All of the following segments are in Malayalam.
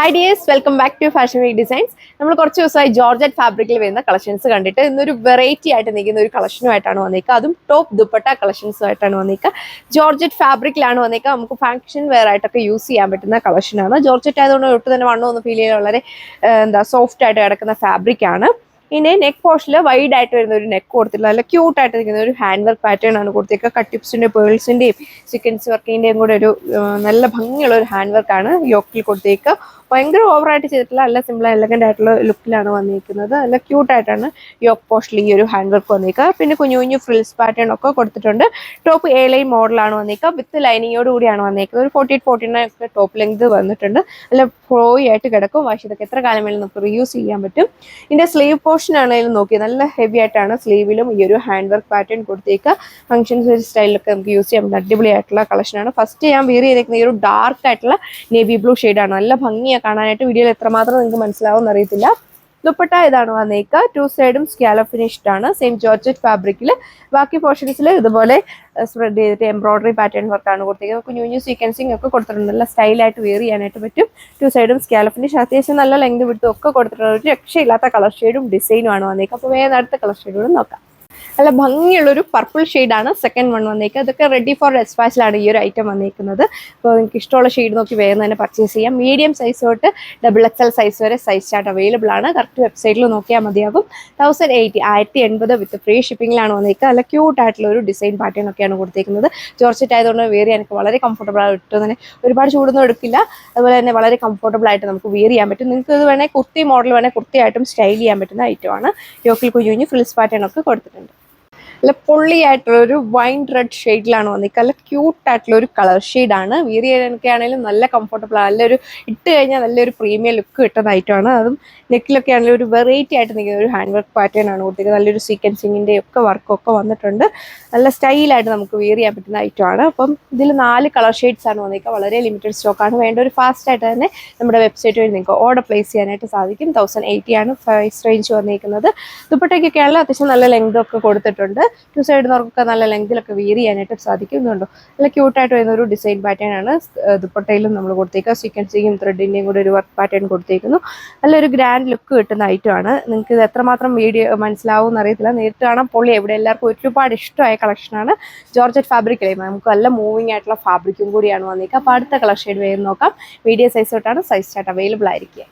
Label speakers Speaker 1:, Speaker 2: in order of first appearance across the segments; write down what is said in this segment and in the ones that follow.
Speaker 1: Hi dears, welcome back to Fashion Week Designs. നമ്മൾ കുറച്ച് ദിവസമായി ജോർജറ്റ് ഫാബ്രിക്കിൽ വരുന്ന കളക്ഷൻസ് കണ്ടിട്ട് ഇന്നൊരു വെറൈറ്റി ആയിട്ട് നിൽക്കുന്ന ഒരു കളക്ഷനുമായിട്ടാണ് വന്നേക്കുക. അതും ടോപ്പ് ദുപ്പട്ട കളക്ഷൻസുമായിട്ടാണ് വന്നേക്കുക. ജോർജറ്റ് ഫാബ്രിക്കിലാണ് വന്നേക്കുക. നമുക്ക് ഫംഗ്ഷൻ വെയർ ആയിട്ടൊക്കെ യൂസ് ചെയ്യാൻ പറ്റുന്ന കളക്ഷനാണ്. ജോർജറ്റ് ആയതുകൊണ്ട് ഒട്ടും തന്നെ വണ്ണമൊന്നും ഫീൽ ചെയ്യാൻ വളരെ സോഫ്റ്റ് ആയിട്ട് കിടക്കുന്ന ഫാബ്രിക് ആണ്. ഇതിന്റെ നെക്ക് പോർഷനിൽ വൈഡ് ആയിട്ട് വരുന്ന ഒരു നെക്ക് കൊടുത്തിട്ടുള്ള നല്ല ക്യൂട്ട് ആയിട്ട് നിൽക്കുന്ന ഒരു ഹാൻഡ് വർക്ക് പാറ്റേൺ ആണ് കൊടുത്തേക്കുക. കട്ടിപ്സിന്റെ പേൾസിന്റെയും സീക്വൻസ് വർക്കിന്റെയും കൂടെ ഒരു നല്ല ഭംഗിയുള്ള ഒരു ഹാൻഡ് വർക്കാണ് യോക്കിൽ കൊടുത്തേക്കുക. ഭയങ്കര ഓവറായിട്ട് ചെയ്തിട്ടില്ല, നല്ല സിമ്പിൾ എലഗന്റ് ആയിട്ടുള്ള ലുക്കിലാണ് വന്നിരിക്കുന്നത്. നല്ല ക്യൂട്ടായിട്ടാണ് യോക്ക് പോസ്റ്റിൽ ഈ ഒരു ഹാൻഡ് വർക്ക് വന്നിരിക്കുക. പിന്നെ കുഞ്ഞു കുഞ്ഞു ഫ്രിൽസ് പാറ്റേൺ ഒക്കെ കൊടുത്തിട്ടുണ്ട്. ടോപ്പ് എ ലൈൻ മോഡലാണ് വന്നിരിക്കുക. വിത്ത് ലൈനിങ്ങോട് കൂടിയാണ് വന്നിരിക്കുന്നത്. ഒരു 48-49 ഒക്കെ ടോപ്പ് ലെങ്ത് വന്നിട്ടുണ്ട്. നല്ല ഫ്ലോയി ആയിട്ട് കിടക്കും. പക്ഷേ ഇതൊക്കെ എത്ര കാലം വേണമെങ്കിലും നമുക്ക് റീയൂസ് ചെയ്യാൻ പറ്റും. ഇതിന്റെ സ്ലീവ് പോർഷൻ ആണെങ്കിലും നോക്കിയത് നല്ല ഹെവി ആയിട്ടാണ് സ്ലീവിലും ഈ ഒരു ഹാൻഡ് വർക്ക് പാറ്റേൺ കൊടുത്തേക്കുക. ഫംഗ്ഷൻസ് സ്റ്റൈലിലൊക്കെ നമുക്ക് യൂസ് ചെയ്യാൻ പറ്റുന്ന അടിപൊളിയായിട്ടുള്ള കളക്ഷനാണ്. ഫസ്റ്റ് ഞാൻ വെയർ ചെയ്തേക്കുന്ന ഈ ഒരു ഡാർക്ക് ആയിട്ടുള്ള നേവി ബ്ലൂ ഷെയ്ഡാണ്. നല്ല ഭംഗിയാണ് കാണാനായിട്ട്. വീഡിയോയിൽ എത്രമാത്രം നിങ്ങൾക്ക് മനസ്സിലാവും അറിയത്തില്ല. ദുപ്പട്ട ഇതാണ് വന്നേക്കുക. 2 സൈഡും സ്കാലപ്പ് ഫിനിഷ്ഡ് ആണ്. സെയിം ജോർജറ്റ് ഫാബ്രിക്കിൽ. ബാക്കി പോർഷൻസിൽ ഇതുപോലെ സ്പ്രെഡ് ചെയ്തിട്ട് എംബ്രോയിഡറി പാറ്റേൺ വർക്കാണ് കൊടുത്തേക്കുന്നത്. കുഞ്ഞു കുഞ്ഞു സീക്വൻസിങ് ഒക്കെ കൊടുത്തിട്ടുണ്ട്. നല്ല സ്റ്റൈലായിട്ട് വെയർ ചെയ്യാനായിട്ട് പറ്റും. 2 സൈഡും സ്കാലപ്പ് ഫിനിഷ് അത്യാവശ്യം നല്ല ലെങ്ത് വിട്ടും ഒക്കെ കൊടുത്തിട്ടുണ്ട്. ഒരു രക്ഷയില്ലാത്ത കളർ ഷെയ്ഡും ഡിസൈനും ആണ് വന്നേക്കുക. അപ്പോൾ വേഗം അടുത്ത കളർ ഷെയ്ഡും നോക്കാം. നല്ല ഭംഗിയുള്ളൊരു പർപ്പിൾ ഷെയ്ഡാണ് സെക്കൻഡ് വൺ വന്നേക്കുക. ഇതൊക്കെ റെഡി ഫോർ ഡെസ്പാച്ചിലാണ് ഈ ഒരു ഐറ്റം വന്നേക്കുന്നത്. അപ്പോൾ നിങ്ങൾക്ക് ഇഷ്ടമുള്ള ഷെയ്ഡ് നോക്കി വേഗം തന്നെ പർച്ചേസ് ചെയ്യാം. മീഡിയം സൈസ് തൊട്ട് XXL സൈസ് വരെ സൈസ് ചാർട്ട് അവൈലബിൾ ആണ്. കറക്റ്റ് വെബ്സൈറ്റിൽ നോക്കിയാൽ മതിയാകും. 1080 വിത്ത് ഫ്രീ ഷിപ്പിംഗിലാണ് വന്നേക്കുക. നല്ല ക്യൂട്ട് ആയിട്ടുള്ള ഒരു ഡിസൈൻ പാറ്റേൺ ഒക്കെയാണ് കൊടുത്തേക്കുന്നത്. ജോർജറ്റ് ആയതുകൊണ്ട് വെയർ ചെയ്യാൻ എനിക്ക് വളരെ കംഫർട്ടബിൾ ആയിട്ട് തന്നെ ഒരുപാട് ചൂടൊന്നും എടുക്കില്ല. അതുപോലെ തന്നെ വളരെ കംഫർട്ടബിൾ ആയിട്ട് നമുക്ക് വെയർ ചെയ്യാൻ പറ്റും. നിങ്ങൾക്ക് ഇത് വേണേൽ കുർത്തി മോഡൽ വേണേൽ കുർത്തിയായിട്ടും സ്റ്റൈൽ ചെയ്യാൻ പറ്റുന്ന ഐറ്റമാണ്. യോക്കിൽ കുഞ്ഞു കുഞ്ഞു ഫ്രിൽസ് പാറ്റേൺ ഒക്കെ കൊടുത്തിട്ടുണ്ട്. നല്ല പൊള്ളിയായിട്ടുള്ള ഒരു വൈൻ റെഡ് ഷെയ്ഡിലാണ് വന്നിരിക്കുക. നല്ല ക്യൂട്ടായിട്ടുള്ള ഒരു കളർ ഷെയ്ഡാണ്. വെയർ ചെയ്യാനൊക്കെ ആണെങ്കിലും നല്ല കംഫർട്ടബിൾ ആണ്. നല്ലൊരു ഇട്ട് കഴിഞ്ഞാൽ നല്ലൊരു പ്രീമിയം ലുക്ക് കിട്ടുന്ന ഐറ്റമാണ്. അതും നെക്കിലൊക്കെ ആണെങ്കിലും ഒരു വെറൈറ്റി ആയിട്ട് നിൽക്കുന്ന ഒരു ഹാൻഡ് വർക്ക് പാറ്റേൺ ആണ് കൊടുത്തിരിക്കുന്നത്. നല്ലൊരു സീക്വൻസിങ്ങിൻ്റെ ഒക്കെ വർക്കൊക്കെ വന്നിട്ടുണ്ട്. നല്ല സ്റ്റൈലായിട്ട് നമുക്ക് വെയർ ചെയ്യാൻ പറ്റുന്ന ഐറ്റമാണ്. അപ്പം ഇതിൽ 4 കളർ ഷെയ്ഡ്സ് ആണ് വന്നിരിക്കുക. വളരെ ലിമിറ്റഡ് സ്റ്റോക്കാണ്. വേണ്ട ഒരു ഫാസ്റ്റ് ആയിട്ട് തന്നെ നമ്മുടെ വെബ്സൈറ്റ് വഴി നിങ്ങൾക്ക് ഓർഡർ പ്ലേസ് ചെയ്യാനായിട്ട് സാധിക്കും. 1080 ആണ് പ്രൈസ് റേഞ്ച് വന്നിരിക്കുന്നത്. ദുപ്പട്ടയ്ക്കൊക്കെ ആണെങ്കിലും അത്യാവശ്യം നല്ല ലെങ്ത് ഒക്കെ കൊടുത്തിട്ടുണ്ട്. 2 സൈഡിനൊക്കെ നല്ല ലെങ്തിലൊക്കെ വെയർ ചെയ്യാനായിട്ട് സാധിക്കുന്നുണ്ടോ. നല്ല ക്യൂട്ടായിട്ട് വരുന്ന ഒരു ഡിസൈൻ പാറ്റേൺ ആണ് ദുപ്പട്ടയിലും നമ്മൾ കൊടുത്തേക്കുക. സീക്വൻസിങ്ങും ത്രെഡിൻ്റെയും കൂടെ ഒരു വർക്ക് പാറ്റേൺ കൊടുത്തേക്കുന്നു. നല്ലൊരു ഗ്രാൻഡ് ലുക്ക് കിട്ടുന്ന ഐറ്റമാണ്. നിങ്ങൾക്ക് ഇത് എത്രമാത്രം വീഡിയോ മനസ്സിലാവും എന്നറിയത്തില്ല. നേരിട്ട് കാണാൻ പൊള്ളി. എവിടെ എല്ലാവർക്കും ഒരുപാട് ഇഷ്ടമായ കളക്ഷനാണ്. ജോർജറ്റ് ഫാബ്രിക്കിലെ നമുക്ക് നല്ല മൂവിങ് ആയിട്ടുള്ള ഫാബ്രിക്കും കൂടിയാണ് വന്നേക്കുക. അപ്പോൾ അടുത്ത കളർ ഷെയ്ഡ് വേഗം നോക്കാം. മീഡിയം സൈസ് തൊട്ടാണ് സൈസ് ചാർട്ട് അവൈലബിൾ ആയിരിക്കുക.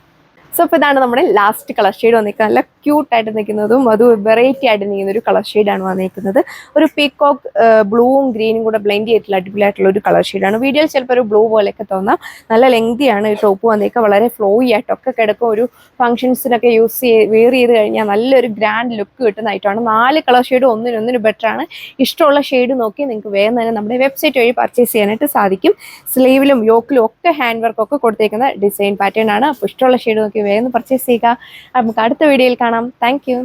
Speaker 1: സോ ഇപ്പോൾ ഇതാണ് നമ്മുടെ ലാസ്റ്റ് കളർ ഷെയ്ഡ് വന്നിരിക്കുന്നത്. നല്ല ക്യൂട്ടായിട്ട് നിൽക്കുന്നതും അത് വെറൈറ്റി ആയിട്ട് നിൽക്കുന്ന ഒരു കളർ ഷെയ്ഡാണ് വന്നിരിക്കുന്നത്. ഒരു പീക്കോക്ക് ബ്ലൂവും ഗ്രീനും കൂടെ ബ്ലെൻഡ് ചെയ്തിട്ടുള്ള അടിപൊളിയായിട്ടുള്ള ഒരു കളർ ഷെയ്ഡാണ്. വീഡിയോയിൽ ചിലപ്പോൾ ഒരു ബ്ലൂ പോലെയൊക്കെ തോന്നാം. നല്ല ലെങ്തിയാണ് ഈ ടോപ്പ് വന്നിരിക്കുക. വളരെ ഫ്ലോയി ആയിട്ടൊക്കെ കിടക്കും. ഒരു ഫംഗ്ഷൻസിനൊക്കെ വെയർ ചെയ്ത് കഴിഞ്ഞാൽ നല്ലൊരു ഗ്രാൻഡ് ലുക്ക് കിട്ടുന്നതായിട്ടാണ്. 4 കളർ ഷെയ്ഡ് ഒന്നിനൊന്നിന് ബെറ്റർ ആണ്. ഇഷ്ടമുള്ള ഷെയ്ഡ് നോക്കി നിങ്ങൾക്ക് വേഗം തന്നെ നമ്മുടെ വെബ്സൈറ്റ് വഴി പർച്ചേസ് ചെയ്യാനായിട്ട് സാധിക്കും. സ്ലീവിലും യോക്കിലും ഒക്കെ ഹാൻഡ് വർക്ക് ഒക്കെ കൊടുത്തേക്കുന്ന ഡിസൈൻ പാറ്റേൺ ആണ്. അപ്പോൾ ഇഷ്ടമുള്ള ഷെയ്ഡ് നോക്കി വേഗം പർച്ചേസ് ചെയ്യുക. നമുക്ക് അടുത്ത വീഡിയോയിൽ കാണാം. Thank you.